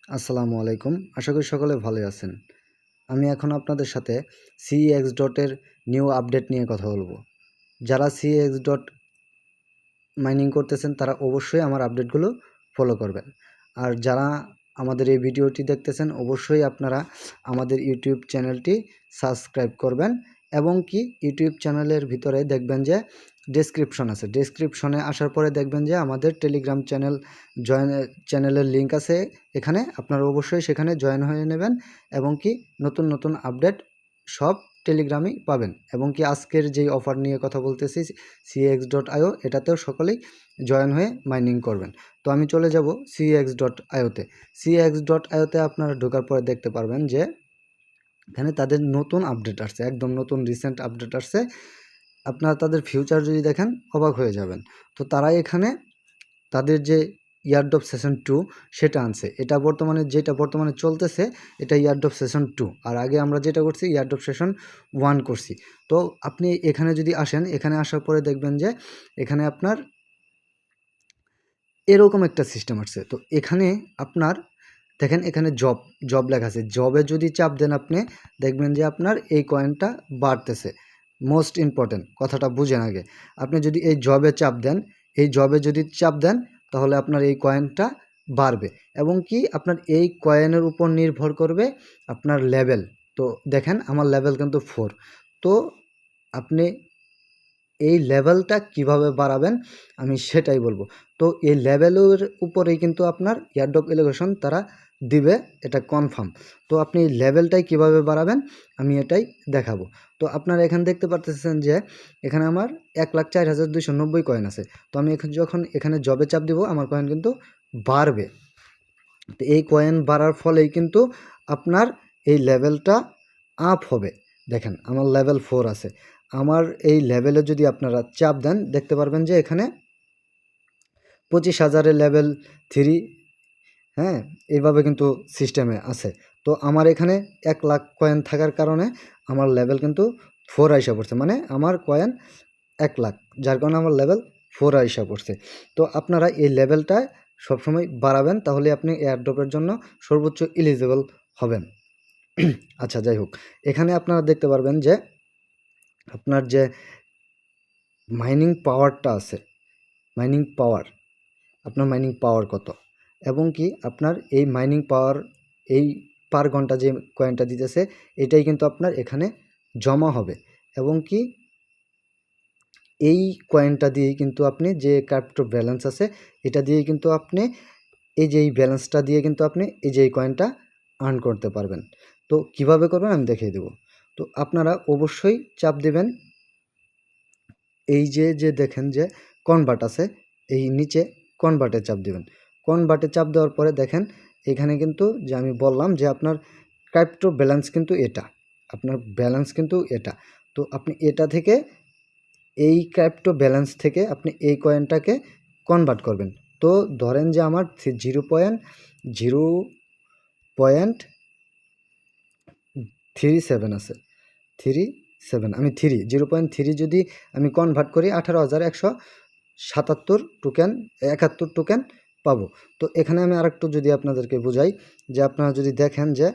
আসসালামু আলাইকুম। আশা করি সকলে ভালো আছেন। আমি এখন আপনাদের সাথে সিএক্স ডটের নিউ আপডেট নিয়ে কথা বলবো। যারা সিএক্স ডট মাইনিং করতেছেন তারা অবশ্যই আমার আপডেটগুলো ফলো করবেন। আর যারা আমাদের এই ভিডিওটি দেখতেছেন অবশ্যই আপনারা আমাদের ইউটিউব চ্যানেলটি সাবস্ক্রাইব করবেন এবং কি ইউটিউব চ্যানেলের ভিতরে দেখবেন যে ডেসক্রিপশন আছে। ডেসক্রিপশনে আসার পরে দেখবেন যে আমাদের টেলিগ্রাম চ্যানেলের লিঙ্ক আছে। এখানে আপনারা অবশ্যই সেখানে জয়েন হয়ে নেবেন এবং কি নতুন নতুন আপডেট সব টেলিগ্রামেই পাবেন। এবং কি আজকের যেই অফার নিয়ে কথা বলতেছি cx.io, এটাতেও সকলেই জয়েন হয়ে মাইনিং করবেন। তো আমি চলে যাব cx.io-তে। cx.io-তে আপনারা ঢোকার পরে দেখতে পারবেন যে এখানে তাদের নতুন আপডেট আসছে, একদম নতুন রিসেন্ট আপডেট আসছে। আপনারা তাদের ফিউচার যদি দেখেন অবাক হয়ে যাবেন। তো তারা এখানে তাদের যে ইয়ারড্রপ সেশন 2 সেটা আনছে। যেটা বর্তমানে চলতেছে এটা ইয়ারড্রপ সেশন 2, আর আগে আমরা যেটা করছি ইয়ারড্রপ সেশন 1 করছি। তো আপনি এখানে যদি আসেন, এখানে আসার পরে দেখবেন যে এখানে আপনার এরকম একটা সিস্টেম আসছে। তো এখানে আপনার দেখেন, এখানে জব লেখা আছে। জবে যদি চাপ দেন আপনি দেখবেন যে আপনার এই কয়েনটা বাড়তেছে। মোস্ট ইম্পর্টেন্ট কথাটা বুঝেন আগে। আপনি যদি এই জবে চাপ দেন তাহলে আপনার এই কয়েনটা বাড়বে এবং কি আপনার এই কয়েনের উপর নির্ভর করবে আপনার লেভেল। তো দেখেন আমার লেভেল কিন্তু 4। তো আপনি এই লেভেলটা কিভাবে বাড়াবেন আমি সেটাই বলবো। তো এই লেভেলের উপরেই কিন্তু আপনার এয়ারড্রপ এলোকেশন তারা দিবে, এটা কনফার্ম। তো আপনি লেভেলটাই কিভাবে বাড়াবেন আমি এটাই দেখাবো। তো আপনারা এখানে দেখতে পারতেছেন যে এখানে আমার 1,04,290 কয়েন আছে। তো আমি যখন এখানে জবে চাপ দিব আমার কয়েন কিন্তু বাড়বে। তো এই কয়েন বাড়ার ফলেই কিন্তু আপনার এই লেভেলটা আপ হবে। দেখেন আমার লেভেল 4 আছে। আমার এই লেভেলে যদি আপনারা চাপ দেন দেখতে পারবেন যে এখানে 25,000-এর লেভেল 3, হ্যাঁ, এইভাবে কিন্তু সিস্টেমে আছে। তো আমার এখানে 1 লাখ কয়েন থাকার কারণে আমার লেভেল কিন্তু 4 আইসা পড়ছে, মানে আমার কয়েন 1 লাখ, যার কারণে আমার লেভেল 4 আইসা পড়ছে। তো আপনারা এই লেভেলটা সবসময় বাড়াবেন, তাহলে আপনি এয়ারড্রপের জন্য সর্বোচ্চ এলিজিবল হবেন। আচ্ছা, যাই হোক, এখানে আপনারা দেখতে পারবেন যে আপনার যে মাইনিং পাওয়ারটা আছে, আপনার মাইনিং পাওয়ার কত, এবং কি আপনার এই মাইনিং পাওয়ার এই পার ঘন্টা যে কয়েনটা দিতেছে এটাই কিন্তু আপনার এখানে জমা হবে। এবং কি এই কয়েনটা দিয়েই কিন্তু আপনি যে ক্রিপ্টো ব্যালেন্স আছে এটা দিয়ে কিন্তু আপনি এই ব্যালেন্সটা দিয়ে কিন্তু আপনি এই কয়েনটা আর্ন করতে পারবেন। তো কিভাবে করবেন আমি দেখিয়ে দেব। তো আপনারা অবশ্যই চাপ দিবেন এই যে দেখেন যে কনভার্ট আছে, এই নিচে কনভার্টে চাপ দিবেন। কনভার্টে চাপ দেওয়ার পরে দেখেন এখানে কিন্তু যে আমি বললাম যে আপনার ক্রিপ্টো ব্যালেন্স কিন্তু এটা, তো আপনি এটা থেকে এই ক্রিপ্টো ব্যালেন্স থেকে আপনি এই কয়েনটাকে কনভার্ট করবেন। তো ধরেন যে আমার 0.37 আছে, 0.3 যদি আমি কনভার্ট করি 18,177 টোকেন, 71 টোকেন পাবো। তো এখানে আমি আরেকটু যদি আপনাদেরকে বুঝাই, যে আপনারা যদি দেখেন যে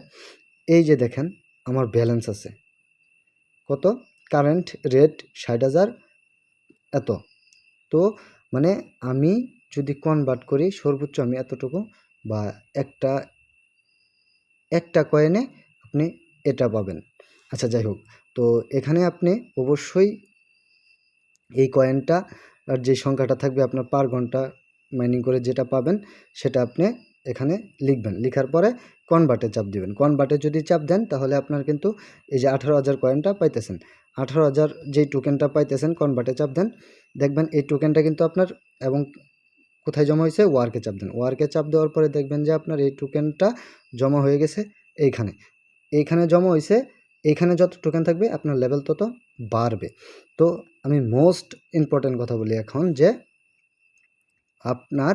এই যে দেখেন আমার ব্যালেন্স আছে কত, কারেন্ট রেট 60,000 এত। তো মানে আমি যদি কনভার্ট করি সর্বোচ্চ আমি এতটুকু, বা একটা কয়েনে আপনি এটা পাবেন। আচ্ছা, যাই হোক, তো এখানে আপনি অবশ্যই এই কয়েনটা আর যে সংখ্যাটা থাকবে আপনার পার ঘন্টা মাইনিং করে যেটা পাবেন সেটা আপনি এখানে লিখবেন। লিখার পরে কনভার্টে চাপ দিবেন। কনভার্টে যদি চাপ দেন তাহলে আপনার কিন্তু এই যে 18,000 কয়েনটা পাইতেছেন, 18,000 যেই টোকেনটা পাইতেছেন কনভার্টে চাপ দেন, দেখবেন এই টোকেনটা কিন্তু আপনার, এবং কোথায় জমা হয়েছে, ওয়ার্কে চাপ দেন। ওয়ার্কে চাপ দেওয়ার পরে দেখবেন যে আপনার এই টোকেনটা জমা হয়ে গেছে এইখানে জমা হয়েছে। এইখানে যত টোকেন থাকবে আপনার লেভেল তত বাড়বে। তো আমি মোস্ট ইম্পর্টেন্ট কথা বলি এখন, যে আপনার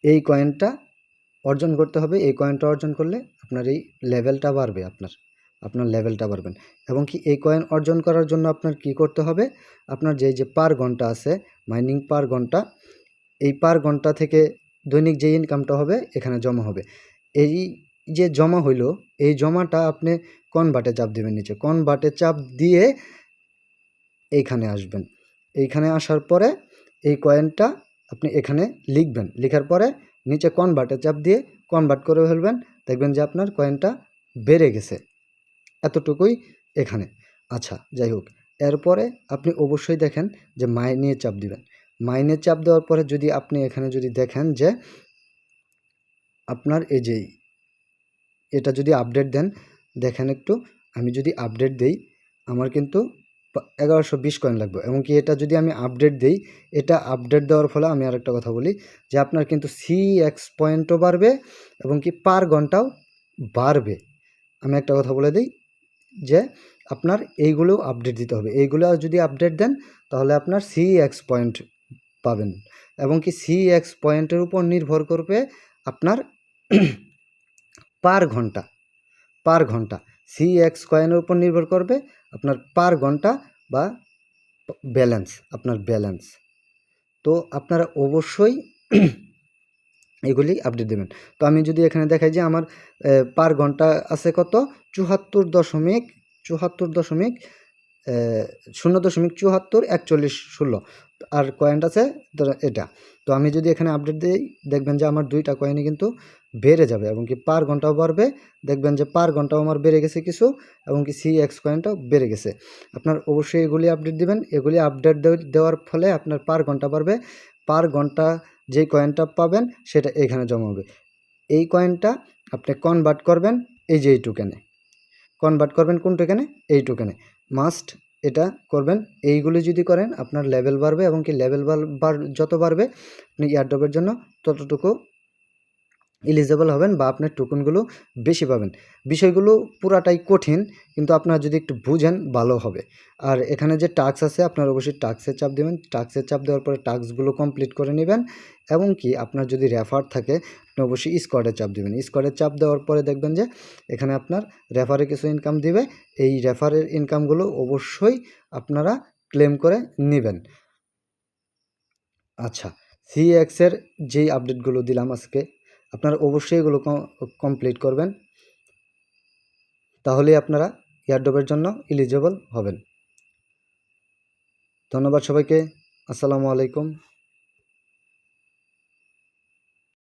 এই কয়েনটা অর্জন করতে হবে। এই কয়েনটা অর্জন করলে আপনার এই লেভেলটা বাড়বে, আপনার লেভেলটা বাড়বেন। এবং কি এই কয়েন অর্জন করার জন্য আপনার কি করতে হবে, আপনার যে পার ঘন্টা আছে মাইনিং পার ঘন্টা, এই পার ঘন্টা থেকে দৈনিক যে ইনকামটা হবে এখানে জমা হবে। এই যে জমা হইলো, এই জমাটা আপনি কনভার্টে চাপ দিবেন, নিচে কনভার্টে চাপ দিয়ে এইখানে আসবেন। এইখানে আসার পরে এই কয়েনটা আপনি এখানে লিখবেন, লেখার পরে নিচে কনভার্টে চাপ দিয়ে কনভার্ট করে ফেলবেন। দেখবেন যে আপনার কয়েনটা বেড়ে গেছে, এতটুকুই এখানে। আচ্ছা, যাই হোক, এরপরে আপনি অবশ্যই দেখেন যে মাইনে চাপ দিবেন। মাইনে চাপ দেওয়ার পরে যদি আপনি এখানে যদি দেখেন যে আপনার এই যে এটা যদি আপডেট দেন, দেখেন একটু, আমি যদি আপডেট দেই আমার কিন্তু 1120 কয়েন লাগবে। এবং কি এটা যদি আমি আপডেট দেই, এটা আপডেট দেওয়ার ফলে আমি আরেকটা কথা বলি যে আপনার কিন্তু সিএক্স পয়েন্টও বাড়বে এবং কি পার ঘন্টাও বাড়বে। আমি একটা কথা বলে দিই যে আপনার এইগুলো আপডেট দিতে হবে। এইগুলো যদি আপডেট দেন তাহলে আপনার সিএক্স পয়েন্ট পাবেন। এবং কি সিএক্স পয়েন্টের উপর নির্ভর করবে আপনার পার ঘন্টা সিএক্স কয়েনের উপর নির্ভর করবে আপনার পার ঘন্টা বা ব্যালেন্স। তো আপনারা অবশ্যই এগুলি আপডেট দেবেন। তো আমি যদি এখানে দেখাই যে আমার পার ঘন্টা আছে কত, 0.744116, আর কয়েন আছে এটা। তো আমি যদি এখানে আপডেট দিই, দেখবেন যে আমার দুইটা কয়েনই কিন্তু বেড়ে যাবে এবং কি পার ঘন্টাও বাড়বে। দেখবেন যে পার ঘন্টাও আমার বেড়ে গেছে কিছু, এবং কি সিএক্স কয়েনটাও বেড়ে গেছে। আপনার অবশ্যই এগুলি আপডেট দিবেন। এগুলি আপডেট দেওয়ার ফলে আপনার পার ঘন্টা বাড়বে। পার ঘন্টা যেই কয়েনটা পাবেন সেটা এখানে জমা হবে। এই কয়েনটা আপনি কনভার্ট করবেন এই যে এই টোকেনে, কনভার্ট করবেন কোন টোকেনে, এই টোকেনে মাস্ট এটা করবেন। এইগুলি যদি করেন আপনার লেভেল বাড়বে এবং কি লেভেল যত বাড়বে আপনি এয়ারড্রপের জন্য ততটুকু এলিজেবল হবেন বা আপনার টোকেনগুলো বেশি পাবেন। বিষয়গুলো পুরাটাই কঠিন, কিন্তু আপনারা যদি একটু বুঝেন ভালো হবে। আর এখানে যে টাস্ক আছে আপনার অবশ্যই টাস্কের চাপ দেবেন। টাস্কের চাপ দেওয়ার পরে টাস্কগুলো কমপ্লিট করে নেবেন। এবং কি আপনার যদি রেফার থাকে আপনি অবশ্যই স্কোয়াডের চাপ দেবেন। স্কোয়াডের চাপ দেওয়ার পরে দেখবেন যে এখানে আপনার রেফারে কিছু ইনকাম দিবে। এই রেফারের ইনকামগুলো অবশ্যই আপনারা ক্লেম করে নেবেন। আচ্ছা, সিএক্সের যেই আপডেটগুলো দিলাম আজকে, আপনারা অবশ্যই এগুলো কমপ্লিট করবেন, তাহলেই আপনারা এয়ারড্রপের জন্য এলিজিবল হবেন। ধন্যবাদ সবাইকে। আসসালামু আলাইকুম।